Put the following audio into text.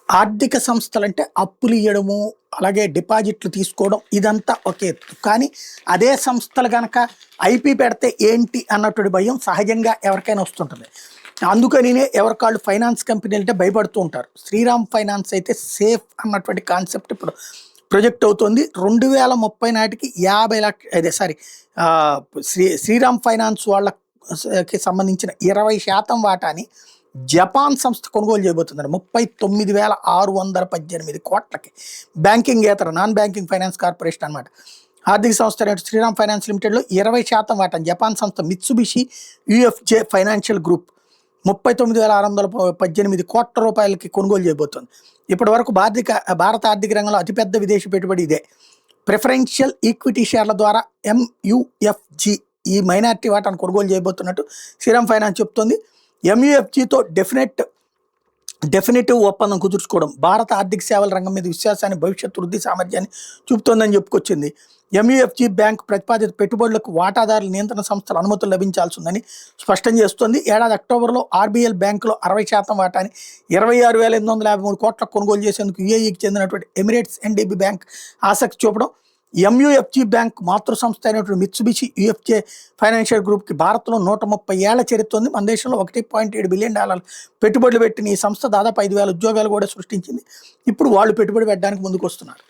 ఆర్థిక సంస్థలంటే అప్పులు ఇయ్యడము, అలాగే డిపాజిట్లు తీసుకోవడం ఇదంతా ఒక ఎత్తు. కానీ అదే సంస్థలు గనక ఐపీ పెడితే ఏంటి అన్నటువంటి భయం సహజంగా ఎవరికైనా వస్తుంటుంది. అందుకనినే ఎవరికాళ్ళు ఫైనాన్స్ కంపెనీలు అంటే భయపడుతూ ఉంటారు. శ్రీరామ్ ఫైనాన్స్ అయితే సేఫ్ అన్నటువంటి కాన్సెప్ట్ ఇప్పుడు ప్రొజెక్ట్ అవుతుంది. 2030 నాటికి 50 లక్ష అదే సారీ శ్రీరామ్ ఫైనాన్స్ వాళ్ళకి సంబంధించిన 20% వాటాని జపాన్ సంస్థ కొనుగోలు చేయబోతున్నారు 39,618 కోట్లకి. బ్యాంకింగేతర నాన్ బ్యాంకింగ్ ఫైనాన్స్ కార్పొరేషన్ అనమాట. ఆర్థిక సంస్థ శ్రీరామ్ ఫైనాన్స్ లిమిటెడ్లో 20% వాటాను జపాన్ సంస్థ మిత్సుబిషి యుఎఫ్జే ఫైనాన్షియల్ గ్రూప్ 39,618 కోట్ల రూపాయలకి కొనుగోలు చేయబోతోంది. ఇప్పటి వరకు భారత ఆర్థిక రంగంలో అతిపెద్ద విదేశీ పెట్టుబడి ఇదే. ప్రిఫరెన్షియల్ ఈక్విటీ షేర్ల ద్వారా ఎంయుఎఫ్జి ఈ మైనార్టీ వాటాను కొనుగోలు చేయబోతున్నట్టు శ్రీరామ్ ఫైనాన్స్ చెప్తోంది. ఎంయుఎఫ్జితో డెఫినెటివ్ ఒప్పందం కుదుర్చుకోవడం భారత ఆర్థిక సేవల రంగం మీద విశ్వాసాన్ని, భవిష్యత్ వృద్ధి సామర్థ్యాన్ని చూపుతోందని చెప్పుకొచ్చింది. ఎంయుఎఫ్జి బ్యాంక్ ప్రతిపాదిత పెట్టుబడులకు వాటాదారుల నియంత్రణ సంస్థల అనుమతులు లభించాల్సి ఉందని స్పష్టం చేస్తోంది. ఏడాది అక్టోబర్లో ఆర్బీఎల్ బ్యాంకులో 60% వాటాని 26,853 కోట్లకు కొనుగోలు చేసేందుకు యుఏఈకి చెందినటువంటి ఎమిరేట్స్ ఎన్డీబీ బ్యాంక్ ఆసక్తి చూపడం. ఎంయుఎఫ్జి బ్యాంక్ మాతృ సంస్థ అయినటువంటి మిత్సుబిషి యుఎఫ్జే ఫైనాన్షియల్ గ్రూప్కి భారత్లో 130 ఏళ్ల చరిత్ర ఉంది. మన దేశంలో $1.7 బిలియన్ పెట్టుబడులు పెట్టిన ఈ సంస్థ దాదాపు 5,000 ఉద్యోగాలు కూడా సృష్టించింది. ఇప్పుడు వాళ్ళు పెట్టుబడి పెట్టడానికి ముందుకు వస్తున్నారు.